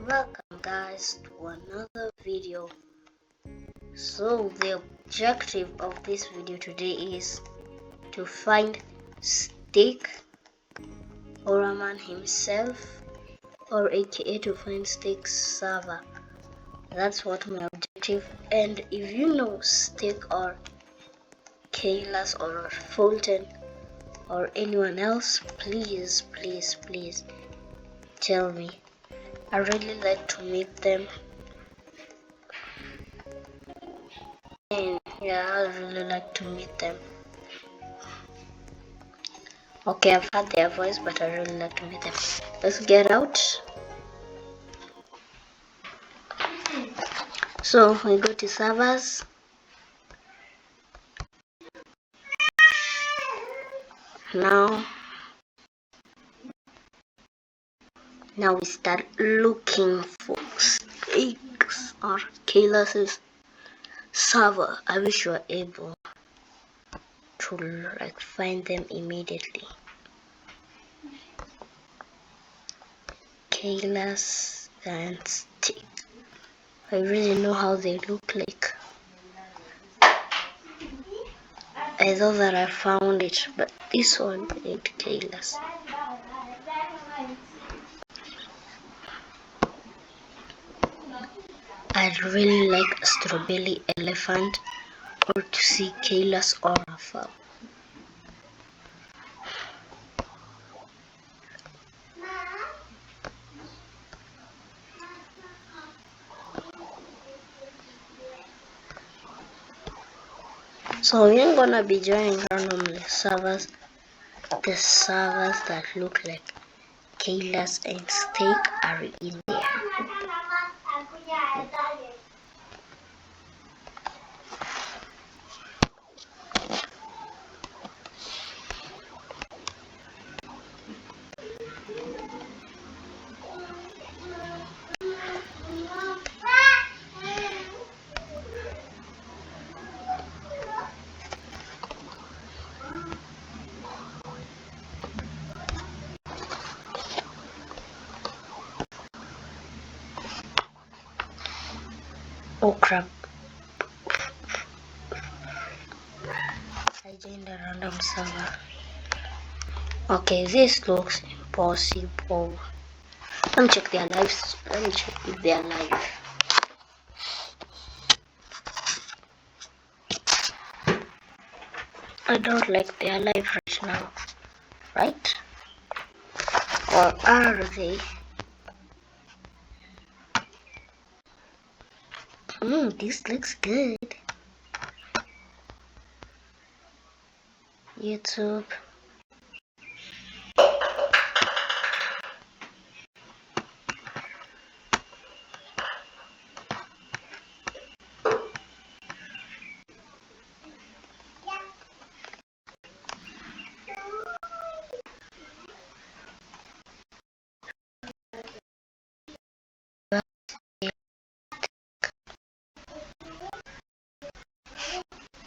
Welcome guys to another video. So the objective of this video today is to find Stick or a man himself, or aka to find Stick's server. That's what my objective. And if you know Stick or Kayla's or Fulton or anyone else, please tell me. I really like to meet them, and yeah, I really like to meet them. Okay, I've heard their voice, but I really like to meet them. Let's get out. So we go to servers. Now we start looking for Sticks or Kayla's server. I wish you were able to find them immediately. Kayla's and Stick. I really know how they look like. I thought that I found it, but this one ain't Kayla's. I'd really like a strawberry elephant or to see Kayla's aura farm. So we're gonna be joining randomly servers, the servers that look like Kayla's and Stick are in there. Oh crap. I joined a random server. Okay, this looks impossible. Let me check their lives. Let me check if they are alive. I don't like they are alive right now. Right? Or are they? This looks good. YouTube.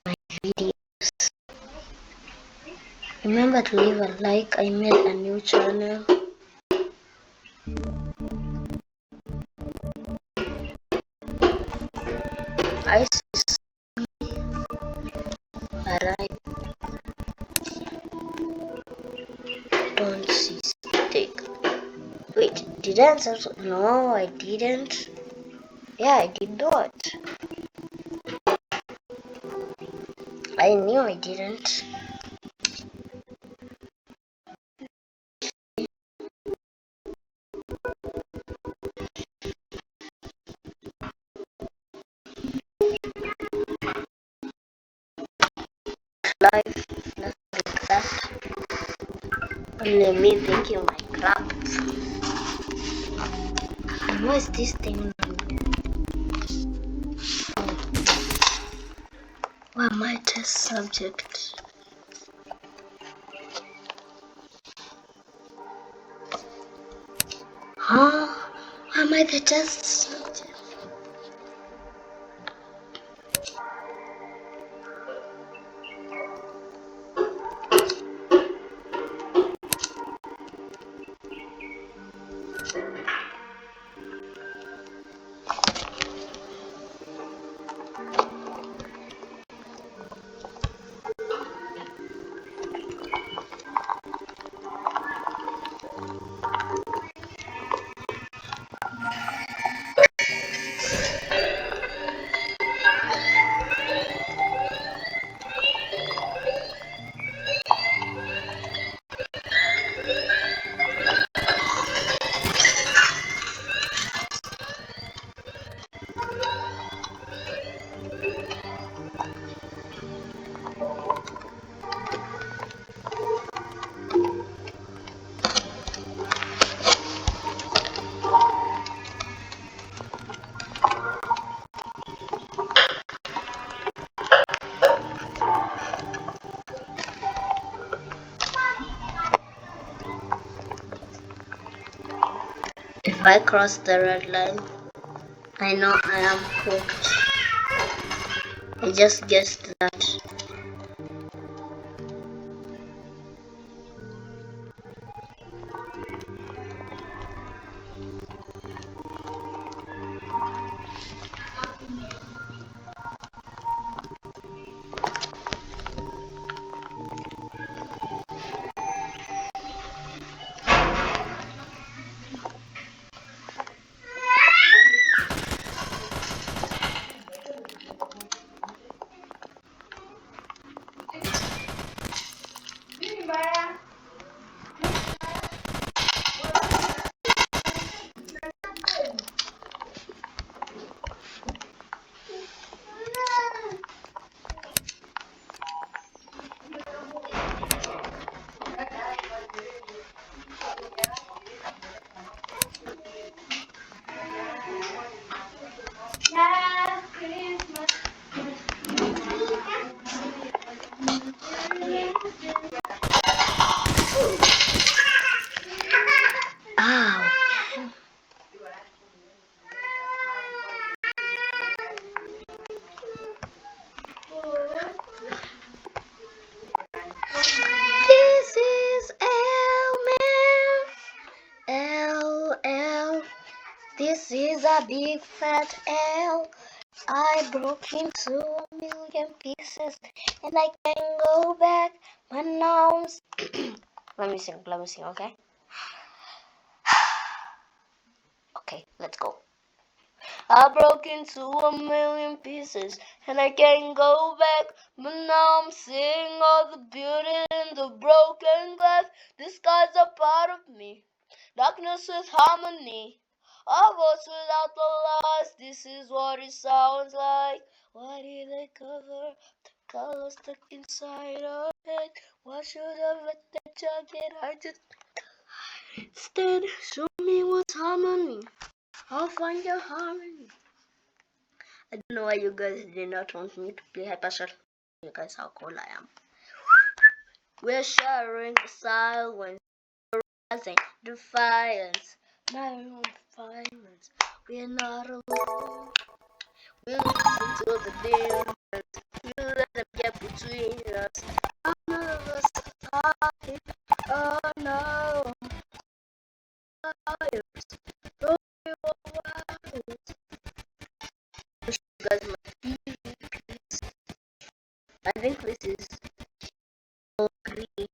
My videos. Remember to leave a like. I made a new channel. I see, but I don't see Stick. Wait, did I answer? No, I didn't. Yeah, I did not. I knew I didn't. Live, nothing like that. Only me thinking my crap. And what is this thing? Why am I test subject? Huh? Why am I the test subject? If I cross the red line, I know I am cooked. I just guessed that. Ow. This is L, man. L. This is a big fat L. I broke into 1,000,000 pieces and I can't go back. My arms. Let me sing, okay? Okay, let's go. I broke into 1,000,000 pieces and I can't go back. But now I'm seeing all the beauty in the broken glass. The skies are part of me, darkness with harmony. A voice without the lies. This is what it sounds like. Why did they cover the colors stuck inside our head? Why should I let the jacket? I just instead show me what's harmony. I'll find your harmony. I don't know why you guys did not want me to play Hypershot. You guys how cool I am. We're sharing the silence, rising defiance, my own defiance. We're not alone. We listen to the demons. We let them get between us. None of us are tired. Oh no. Tired. Though we were wild. You guys must be peace. I think this is green.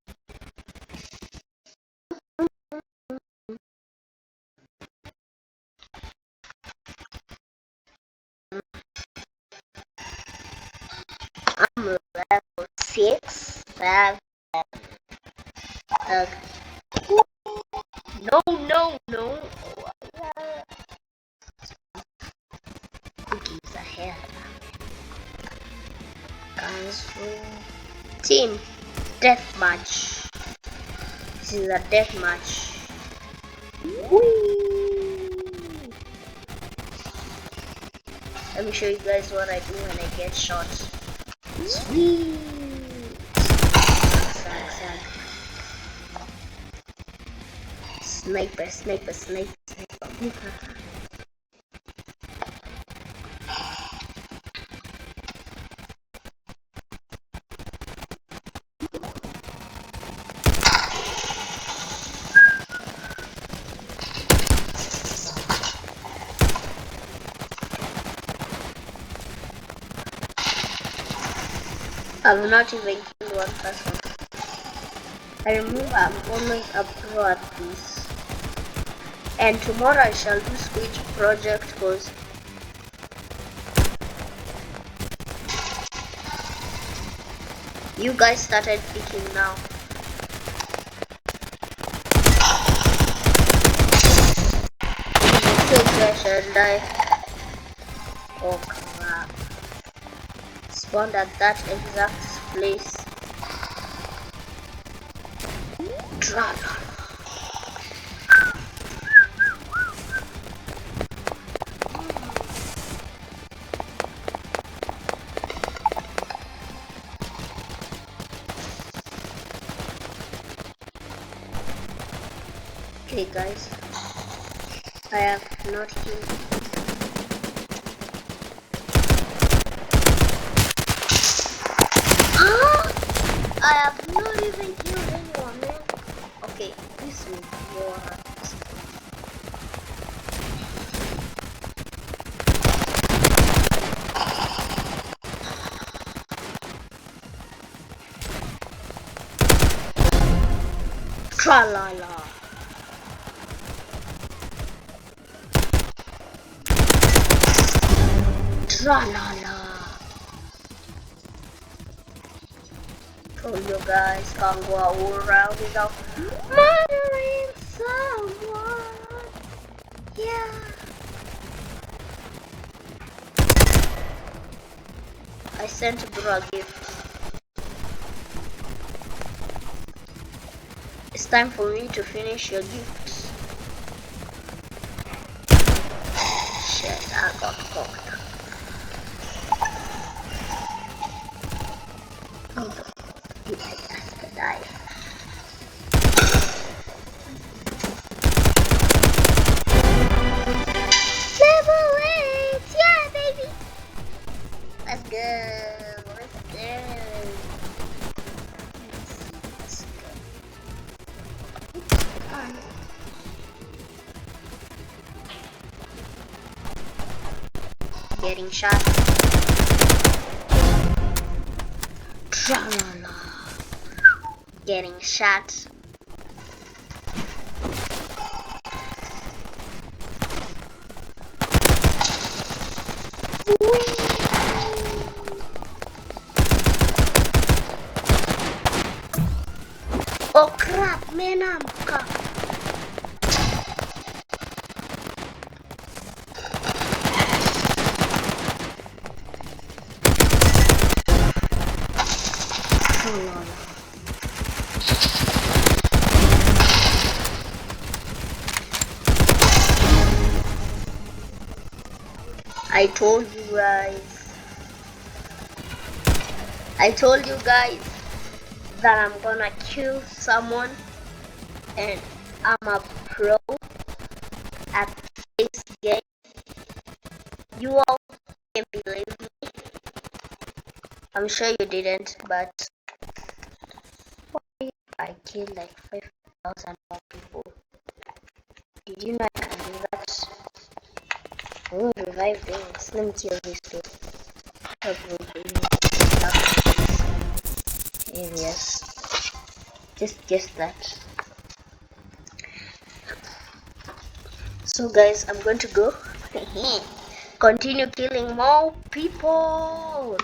I'm level 6, 7. No. Cookies ahead. Cancel. Team deathmatch. This is a deathmatch. Let me show you guys what I do when I get shot. Sweet. Sad. Sniper. I've not even killed one person. I remember I'm almost a pro at this. And tomorrow I shall do switch project because you guys started picking now. I shall die. Oh crap. Spawned at that exact place. Dragon. Okay guys, I have not killed. I have not even killed anyone, man. Okay, this is war. Tra-la-la. Tra-la-la. Told you guys can't go around without murdering someone. Yeah. I sent bro a gift. It's time for me to finish your gifts. Shit, I got caught. How the fuck did I ask to die? Level 8! Yeah, baby! Let's go! Let's go! Let's go. Getting shot. Tra-la-la. Getting shot. Oh crap, man, I'm cocked. I told you guys that I'm gonna kill someone and I'm a pro at this game. You all can believe me. I'm sure you didn't, but I killed like 5,000 more people. Did you know I can do that? I will revive things. Let me kill these two. Areas. Just that. So guys, I'm going to go continue killing more people.